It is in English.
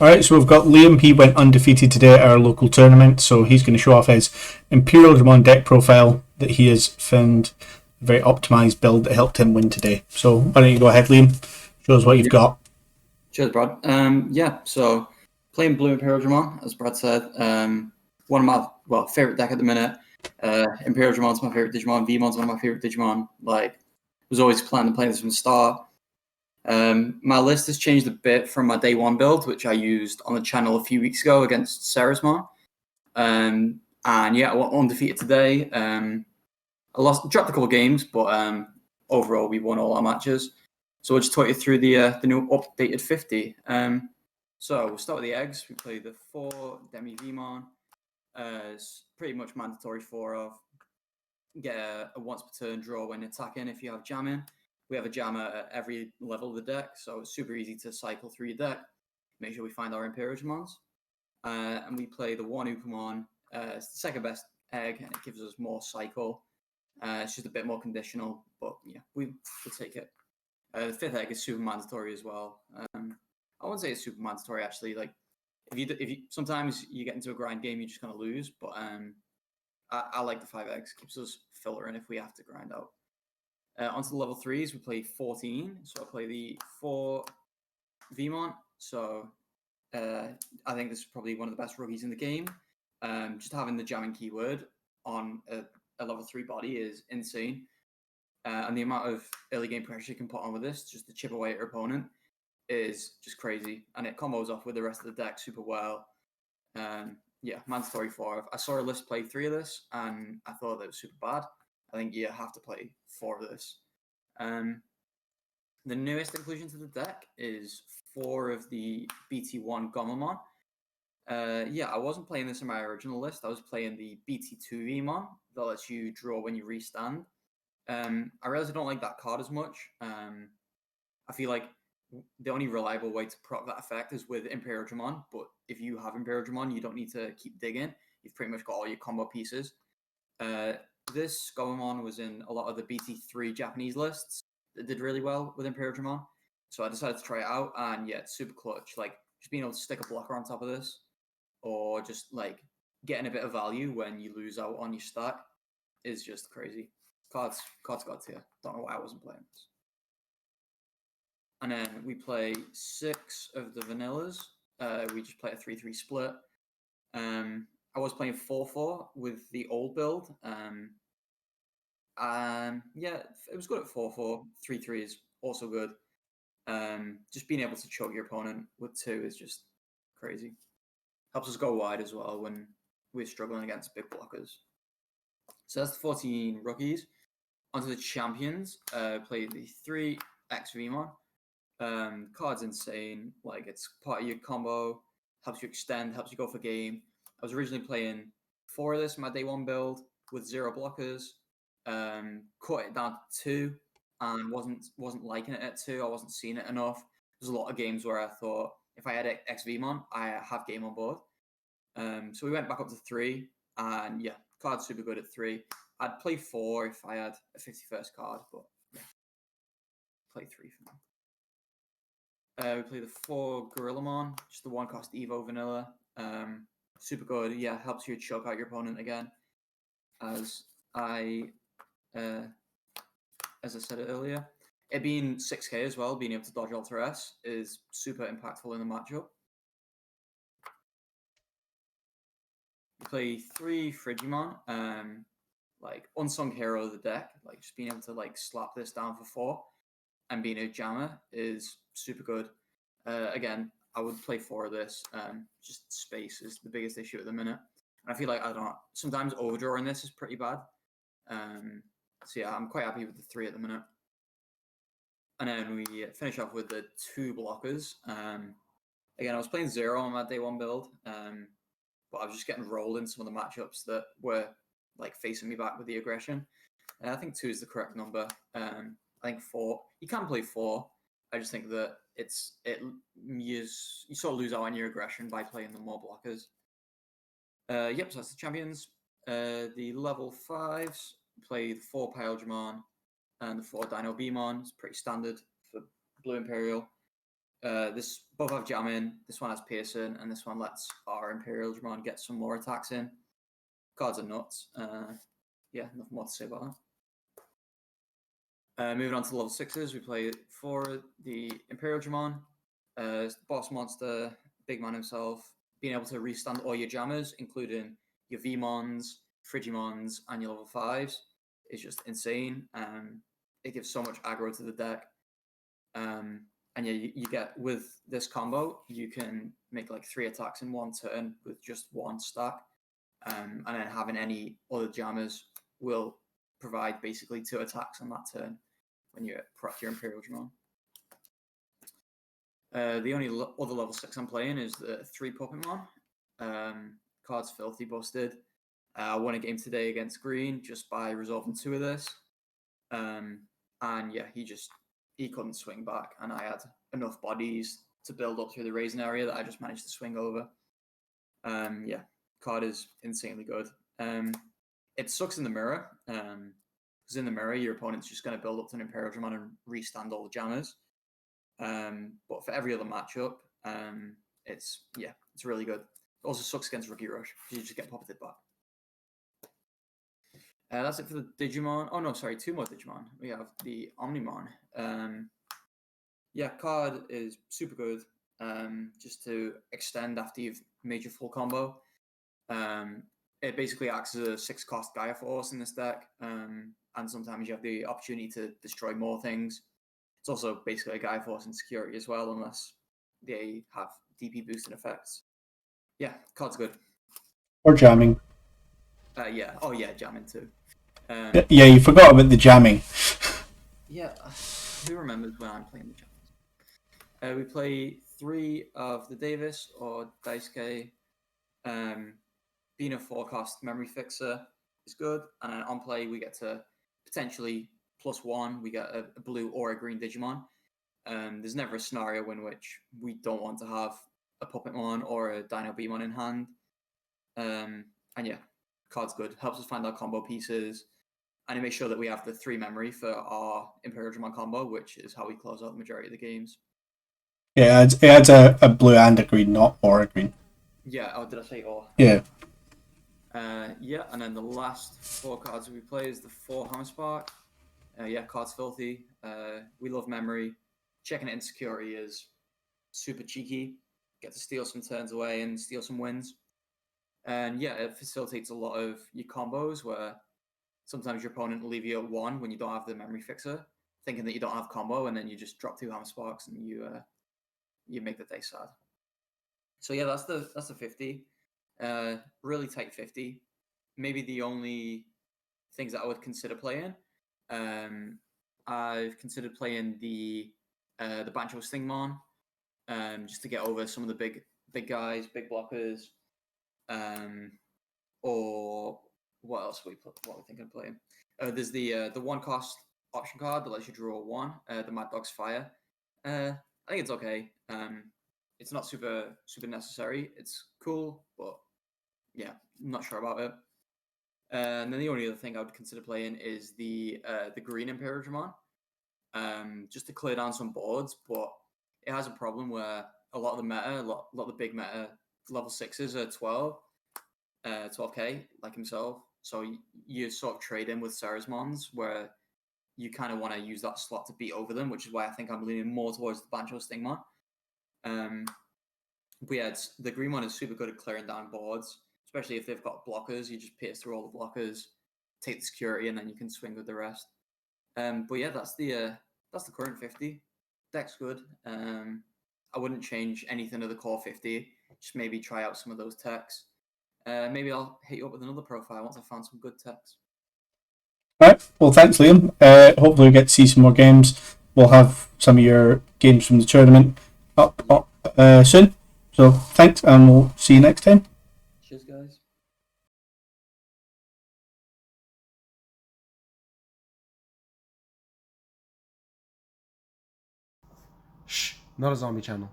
All right, so we've got Liam. He went undefeated today at our local tournament, so he's going to show off his Imperialdramon deck profile that he has found a very optimized build that helped him win today. So why don't you go ahead, Liam? Show us what you've got. Cheers, Brad. So playing blue Imperialdramon, as Brad said. One of my favorite deck at the minute. Imperialdramon's my favorite Digimon. Vmon's one of my favorite Digimon. Was always planning to play this from the start. My list has changed a bit from my day one build, which I used on the channel a few weeks ago against Sarasmon. I went undefeated today. I dropped a couple of games, but overall we won all our matches. So we'll just talk you through the new updated 50. So we'll start with the eggs. We play the 4 Demi Vmon. It's pretty much mandatory 4 of. Get a once per turn draw when attacking if you have jamming. We have a jammer at every level of the deck, so it's super easy to cycle through your deck. Make sure we find our Imperialdramons. And we play the 1 Upamon. It's the second best egg, and it gives us more cycle. It's just a bit more conditional, but yeah, we'll take it. The 5th egg is super mandatory as well. I wouldn't say it's super mandatory, actually. If you sometimes you get into a grind game, you're just going to lose, but I like the 5 eggs. Keeps us filtering if we have to grind out. Onto the level 3s, we play 14. So I play the 4 Vmon. So I think this is probably one of the best rookies in the game. Just having the jamming keyword on a level 3 body is insane. And the amount of early game pressure you can put on with this, just to chip away at your opponent, is just crazy. And it combos off with the rest of the deck super well. Mandatory 4. I saw a list play 3 of this, and I thought that was super bad. I think you have to play 4 of this. The newest inclusion to the deck is 4 of the BT1 Omnimon. I wasn't playing this in my original list. I was playing the BT2 Vmon that lets you draw when you restand. I realize I don't like that card as much. I feel like the only reliable way to proc that effect is with Imperialdramon, but if you have Imperialdramon, you don't need to keep digging. You've pretty much got all your combo pieces. This Gomamon was in a lot of the BT3 Japanese lists that did really well with Imperialdramon, so I decided to try it out, and yeah, it's super clutch. Just being able to stick a blocker on top of this, or just getting a bit of value when you lose out on your stack is just crazy. Cards got tier. Don't know why I wasn't playing this. And then we play 6 of the vanillas. We just play a 3-3 split. I was playing 4-4 with the old build. It was good at 4-4. 3-3 is also good. Just being able to choke your opponent with 2 is just crazy. Helps us go wide as well when we're struggling against big blockers. So that's the 14 rookies. Onto the champions. Play the 3 X Vmon. Card's insane. It's part of your combo. Helps you extend. Helps you go for game. I was originally playing 4 of this in my day 1 build with 0 blockers. Cut it down to 2 and wasn't liking it at 2. I wasn't seeing it enough. There's a lot of games where I thought if I had X Vmon, I have game on board. So we went back up to 3, and yeah, card's super good at 3. I'd play 4 if I had a 51st card, but yeah, play 3 for now. We play the 4 Gorillamon, just the 1-cost Evo vanilla. Super good. Yeah, helps you choke out your opponent again. As I said it earlier, it being 6k as well, being able to dodge Alter S is super impactful in the matchup. We play 3 Frigimon, unsung hero of the deck. Just being able to slap this down for 4 and being a jammer is super good. Again, I would play 4 of this. Just space is the biggest issue at the minute. And I feel sometimes overdrawing this is pretty bad. So yeah, I'm quite happy with the 3 at the minute. And then we finish off with the 2 blockers. Again, I was playing 0 on my day 1 build, but I was just getting rolled in some of the matchups that were facing me back with the aggression. And I think 2 is the correct number. I think 4, you can play 4. I just think that you sort of lose out on your aggression by playing the more blockers. So that's the champions. The level 5s play the 4 Imperialdramon and the 4 Dino Beamon. It's pretty standard for Blue Imperial. This both have jamming. This one has piercing, and this one lets our Imperialdramon get some more attacks in. Cards are nuts. Yeah, nothing more to say about that. Moving on to level 6s, we play for the Imperialdramon. Boss monster, big man himself, being able to restand all your jammers, including your Vmons, Frigimons, and your level 5s, is just insane. It gives so much aggro to the deck. And yeah, you get, with this combo, you can make like 3 attacks in one turn with just 1 stack. And then having any other jammers will provide basically 2 attacks on that turn when you proc your Imperialdramon. The only other level 6 I'm playing is the 3 Puppetmon. Card's filthy busted. I won a game today against Green just by resolving 2 of this. And yeah, he couldn't swing back, and I had enough bodies to build up through the raising area that I just managed to swing over. Yeah, card is insanely good. It sucks in the mirror, because in the mirror your opponent's just going to build up to an Imperialdramon and restand all the jammers. But for every other matchup, it's really good. It also sucks against Rookie Rush because you just get puppeted back. That's it for the Digimon. Oh no, sorry, 2 more Digimon. We have the Omnimon. Yeah, card is super good. Just to extend after you've made your full combo. It basically acts as a 6-cost Gaia Force in this deck, and sometimes you have the opportunity to destroy more things. It's also basically a Gaia Force in security as well, unless they have DP boosting effects. Yeah, card's good. Or jamming. Yeah. Oh yeah, jamming too. Yeah, you forgot about the jamming. Yeah, who remembers when I'm playing the jamming? We play 3 of the Davis or Daisuke. Being a 4-cost memory fixer is good, and then on play we get to potentially +1. We get a blue or a green Digimon. There's never a scenario in which we don't want to have a Puppetmon or a Dino Beamon in hand. And yeah, card's good. Helps us find our combo pieces, and it makes sure that we have the 3 memory for our Imperialdramon combo, which is how we close out the majority of the games. Yeah, it adds a blue and a green, not or a green. Yeah, oh, did I say or? Yeah. Yeah, and then the last 4 cards we play is the 4 Hammerspark. Yeah, card's filthy. We love memory. Checking it in security is super cheeky. Get to steal some turns away and steal some wins. And yeah, it facilitates a lot of your combos where sometimes your opponent will leave you at 1 when you don't have the memory fixer, thinking that you don't have combo, and then you just drop 2 Hammersparks and you make the day sad. So yeah, that's the 50. Really tight 50. Maybe the only things that I would consider playing. I've considered playing the Bancho Stingmon, just to get over some of the big guys, big blockers. Or what else what are we thinking of playing? There's the 1-cost option card that lets you draw 1. The Mad Dog's Fire. I think it's okay. It's not super necessary. It's cool, but yeah, I'm not sure about it. And then the only other thing I would consider playing is the green Imperialdramon, just to clear down some boards. But it has a problem where a lot of the meta, a lot of the big meta level 6s are 12k like himself. So you sort of trade in with Ceresmons where you kind of want to use that slot to beat over them, which is why I think I'm leaning more towards the Bancho Stingmon. But yeah, the green one is super good at clearing down boards, especially if they've got blockers. You just pierce through all the blockers, take the security, and then you can swing with the rest. But yeah, that's the current 50. Deck's good. I wouldn't change anything of the core 50. Just maybe try out some of those techs. Maybe I'll hit you up with another profile once I found some good techs. Right. Well, thanks, Liam. Hopefully we get to see some more games. We'll have some of your games from the tournament up soon. So thanks, and we'll see you next time. Cheers, guys. Shh, not a zombie channel.